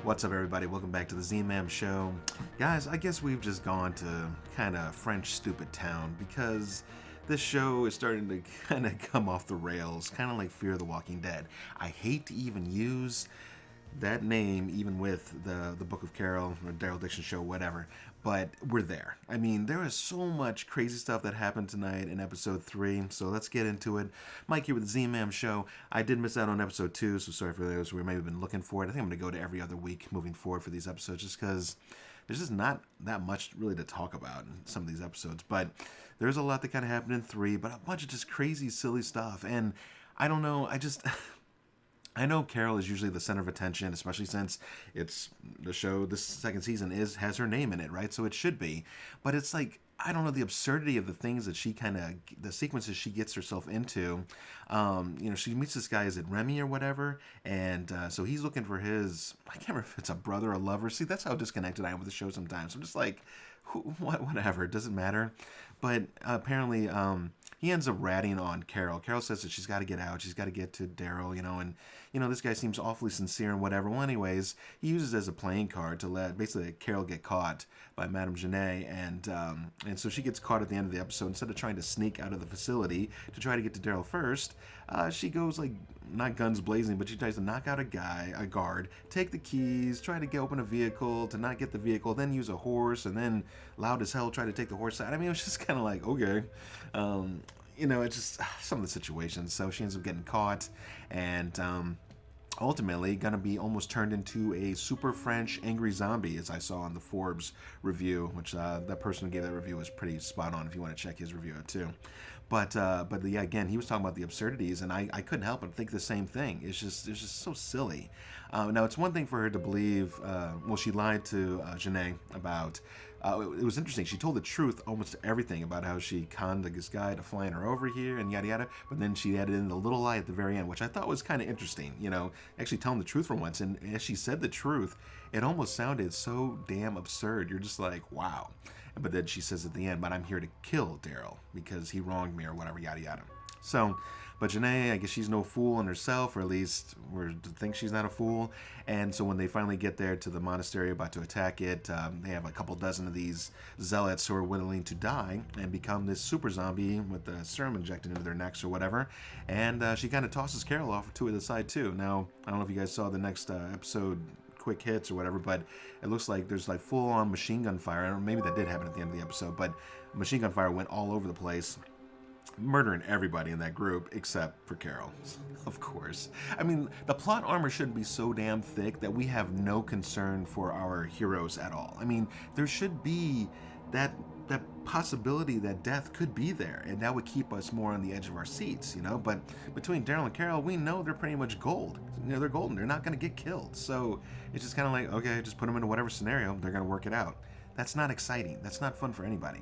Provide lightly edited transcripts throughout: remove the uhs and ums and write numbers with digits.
What's up, everybody? Welcome back to the Z-Man Show. Guys, I guess we've just gone to kind of French stupid town because this show is starting to kind of come off the rails, kind of like Fear the Walking Dead. I hate to even use that name, even with the Book of Carol or Daryl Dixon show, whatever, but we're there. I mean, there is so much crazy stuff that happened tonight in episode 3, so let's get into it. Mike here with the Z-Man Show. I did miss out on episode 2, so sorry for those who may have been looking for it. I think I'm going to go to every other week moving forward for these episodes just because there's just not that much really to talk about in some of these episodes, but there's a lot that kind of happened in 3, but a bunch of just crazy, silly stuff, and I don't know, I know Carol is usually the center of attention, especially since it's the show, this second season has her name in it, right? So it should be. But it's like, I don't know, the absurdity of the things that she the sequences she gets herself into. She meets this guy, is it Remy or whatever? And so he's looking for his, I can't remember if it's a brother or a lover. See, that's how disconnected I am with the show sometimes. I'm just like, whatever, it doesn't matter. But apparently, he ends up ratting on Carol. Carol says that she's got to get out. She's got to get to Daryl, and this guy seems awfully sincere and whatever. Well, anyways, he uses it as a playing card to let basically Carol get caught by Madame Genet, and so she gets caught at the end of the episode. Instead of trying to sneak out of the facility to try to get to Daryl first, she goes like, not guns blazing, but she tries to knock out a guard, take the keys, try to open a vehicle, to not get the vehicle, then use a horse, and then loud as hell try to take the horse out. I mean, it was just kind of like, okay. It's just some of the situations. So she ends up getting caught, and ultimately gonna be almost turned into a super French angry zombie, as I saw on the Forbes review, which that person who gave that review was pretty spot on if you want to check his review out too. But yeah, again, he was talking about the absurdities, and I couldn't help but think the same thing. It's just so silly. Now, it's one thing for her to believe, she lied to Genet about, it was interesting, she told the truth almost everything about how she conned this guy to flying her over here and yada yada, but then she added in the little lie at the very end, which I thought was kind of interesting, actually telling the truth for once, and as she said the truth, it almost sounded so damn absurd. You're just like, wow. But then she says at the end, but I'm here to kill Daryl because he wronged me or whatever, yada yada. So, but Genet, I guess she's no fool in herself, or at least we're to think she's not a fool. And so when they finally get there to the monastery about to attack it, they have a couple dozen of these zealots who are willing to die and become this super zombie with the serum injected into their necks or whatever. And she kind of tosses Carol off to the side too. Now, I don't know if you guys saw the next episode, quick hits or whatever, but it looks like there's like full-on machine gun fire. I don't know, maybe that did happen at the end of the episode, but machine gun fire went all over the place, murdering everybody in that group except for Carol, of course. I mean, the plot armor shouldn't be so damn thick that we have no concern for our heroes at all. I mean, there should be that possibility that death could be there, and that would keep us more on the edge of our seats, but between Daryl and Carol, we know they're pretty much gold. They're golden. They're not going to get killed. So it's just kind of like, okay, just put them into whatever scenario, they're going to work it out. That's not exciting. That's not fun for anybody.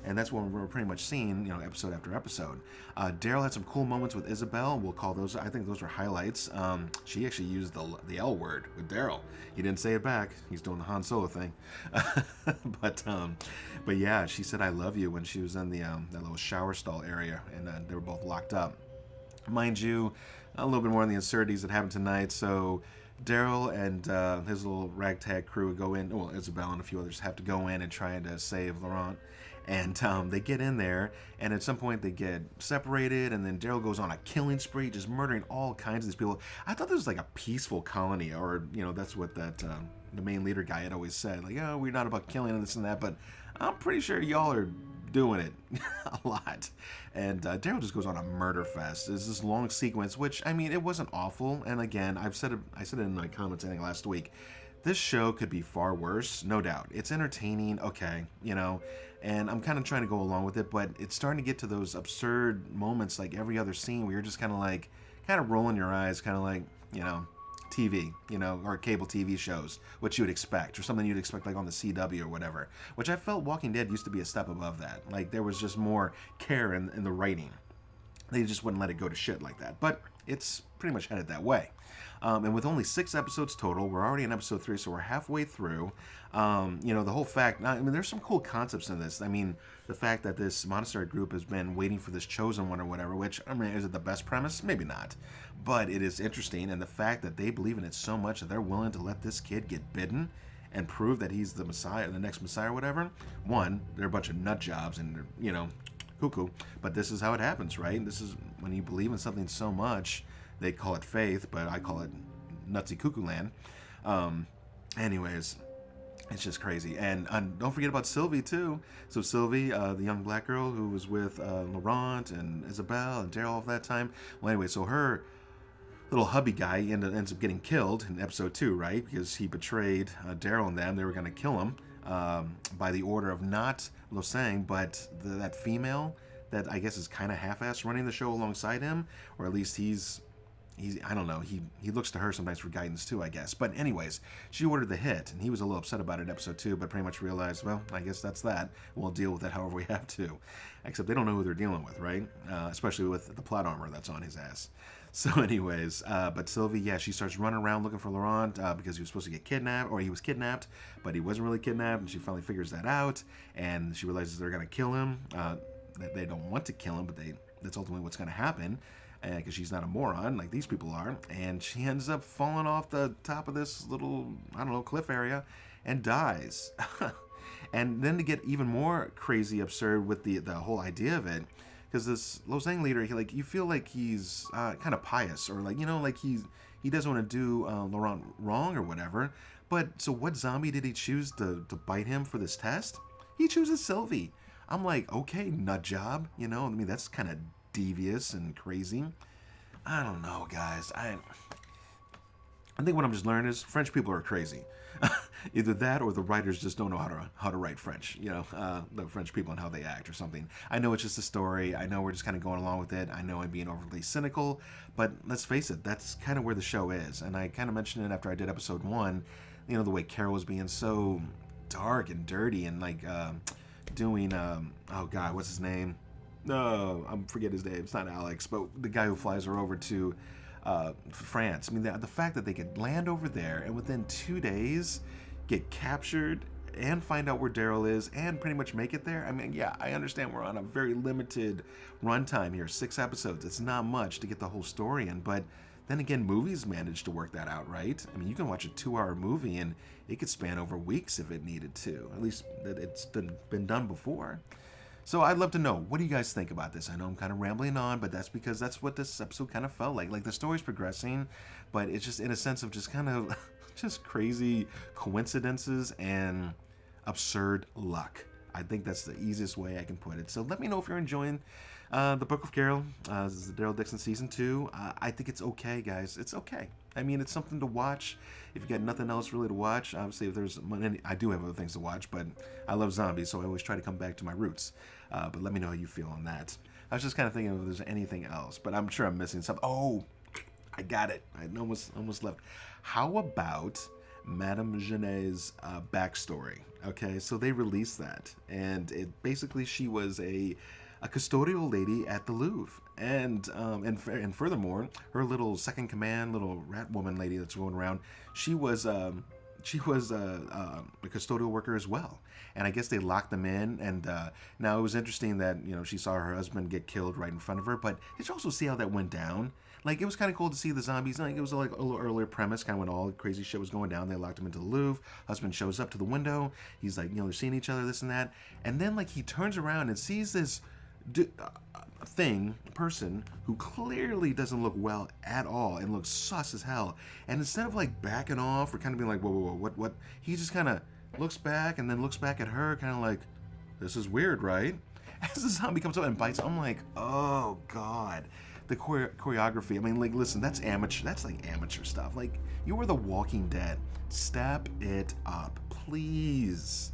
And that's what we're pretty much seeing, episode after episode. Daryl had some cool moments with Isabel. We'll call those, I think those were highlights. She actually used the L word with Daryl. He didn't say it back. He's doing the Han Solo thing. But yeah, she said, I love you, when she was in that little shower stall area, and they were both locked up. Mind you, a little bit more on the absurdities that happened tonight. So Daryl and his little ragtag crew go in, well, Isabel and a few others have to go in and try to save Laurent. And they get in there, and at some point they get separated, and then Daryl goes on a killing spree, just murdering all kinds of these people. I thought this was like a peaceful colony, or, that's what that the main leader guy had always said. Like, oh, we're not about killing and this and that, but I'm pretty sure y'all are doing it a lot. And Daryl just goes on a murder fest. There's this long sequence, which, I mean, it wasn't awful. And again, I said it in my comments, I think, last week. This show could be far worse, no doubt. It's entertaining, okay, and I'm kind of trying to go along with it, but it's starting to get to those absurd moments like every other scene where you're just kind of rolling your eyes, kind of like, TV, or cable TV shows, what you would expect, or something you'd expect like on the CW or whatever, which I felt Walking Dead used to be a step above that. Like there was just more care in the writing. they just wouldn't let it go to shit like that. But it's pretty much headed that way. And with only 6 episodes total, we're already in episode 3, so we're halfway through. The whole fact, I mean, there's some cool concepts in this. I mean, the fact that this monastery group has been waiting for this chosen one or whatever, which, I mean, is it the best premise? Maybe not. But it is interesting, and the fact that they believe in it so much that they're willing to let this kid get bitten and prove that he's the Messiah, the next Messiah or whatever. One, they're a bunch of nut jobs and they're, cuckoo. But this is how it happens, right? This is when you believe in something so much, they call it faith, but I call it nutsy cuckoo land. Anyways, it's just crazy. And don't forget about Sylvie, too. So Sylvie, the young black girl who was with Laurent and Isabel and Daryl all that time. Well, anyway, so her little hubby guy ends up getting killed in episode 2, right? Because he betrayed Daryl and them. They were going to kill him by the order of not Losang, but that female that I guess is kind of half-assed running the show alongside him, or at least he's I don't know, he looks to her sometimes for guidance too, I guess. But anyways, she ordered the hit, and he was a little upset about it in episode 2, but pretty much realized, well, I guess that's that. We'll deal with it however we have to. Except they don't know who they're dealing with, right? Especially with the plot armor that's on his ass. So anyways, but Sylvie, yeah, she starts running around looking for Laurent because he was supposed to get kidnapped, or he was kidnapped, but he wasn't really kidnapped, and she finally figures that out, and she realizes they're going to kill him. They don't want to kill him, but that's ultimately what's going to happen, because she's not a moron like these people are, and she ends up falling off the top of this little, I don't know, cliff area and dies. And then to get even more crazy absurd with the whole idea of it, because this Losang leader, you feel like he's kind of pious, or he doesn't want to do Laurent wrong or whatever. But so what zombie did he choose to bite him for this test? He chooses Sylvie. I'm like, okay, nut job, I mean, that's kind of devious and crazy. I don't know, guys. I think what I'm just learning is French people are crazy. Either that or the writers just don't know how to write French, the French people and how they act or something. I know it's just a story. I know we're just kind of going along with it. I know I'm being overly cynical, but let's face it, that's kind of where the show is. And I kind of mentioned it after I did episode 1, the way Carol was being so dark and dirty and doing, oh God, what's his name? No, I forget his name. It's not Alex, but the guy who flies her over to France. I mean, the fact that they could land over there and within 2 days get captured and find out where Daryl is and pretty much make it there. I mean, yeah, I understand we're on a very limited runtime here, 6 episodes. It's not much to get the whole story in, but then again, movies manage to work that out, right? I mean, you can watch a 2-hour movie and it could span over weeks if it needed to. At least it's been done before. So I'd love to know, what do you guys think about this? I know I'm kind of rambling on, but that's because that's what this episode kind of felt like. Like, the story's progressing, but it's just in a sense of just kind of just crazy coincidences and absurd luck. I think that's the easiest way I can put it. So let me know if you're enjoying The Book of Carol. This is the Daryl Dixon Season 2. I think it's okay, guys. It's okay. I mean, it's something to watch. If you got nothing else really to watch, obviously, if there's I do have other things to watch, but I love zombies, so I always try to come back to my roots. But let me know how you feel on that. I was just kind of thinking if there's anything else, but I'm sure I'm missing something. Oh, I got it. I almost left. How about Madame Genet's backstory? Okay, so they released that, and it basically she was a custodial lady at the Louvre, and furthermore, her little second command, little rat woman lady that's going around, she was a custodial worker as well. And I guess they locked them in. And now it was interesting that she saw her husband get killed right in front of her. But did you also see how that went down? Like, it was kind of cool to see the zombies. Like, it was like a little earlier premise, kind of when all the crazy shit was going down. They locked him into the Louvre. Husband shows up to the window. He's like, they're seeing each other, this and that. And then he turns around and sees this person who clearly doesn't look well at all and looks sus as hell. And instead of backing off or kind of being like, whoa, what? He just kind of looks back and then looks back at her, kind of like, this is weird, right? As the zombie comes up and bites, I'm like, oh God. The choreography, I mean, listen, that's amateur. That's amateur stuff. You are The Walking Dead. Step it up, please.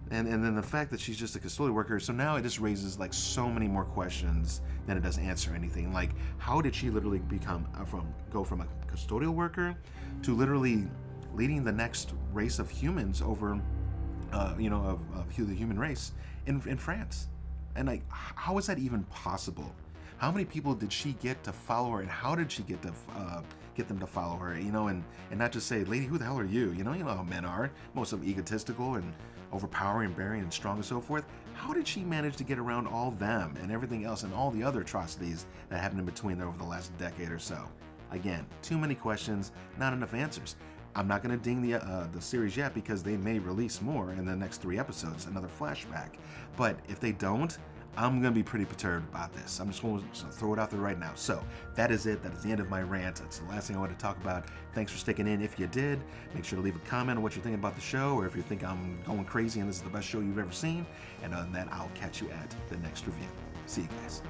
And then the fact that she's just a custodial worker, so now it just raises so many more questions than it does answer anything. How did she literally go from a custodial worker to literally leading the next race of humans over, of the human race in France? And like, how is that even possible? How many people did she get to follow her, and how did she get them to follow her? You know, and not just say, "Lady, who the hell are you?" You know how men are, most of them egotistical and overpowering, bearing, and strong, and so forth. How did she manage to get around all them and everything else and all the other atrocities that happened in between there over the last decade or so? Again, too many questions, not enough answers. I'm not going to ding the series yet because they may release more in the next 3 episodes, another flashback. But if they don't, I'm going to be pretty perturbed about this. I'm just going to throw it out there right now. So that is it. That is the end of my rant. That's the last thing I wanted to talk about. Thanks for sticking in. If you did, make sure to leave a comment on what you're thinking about the show, or if you think I'm going crazy and this is the best show you've ever seen. And other than that, I'll catch you at the next review. See you guys.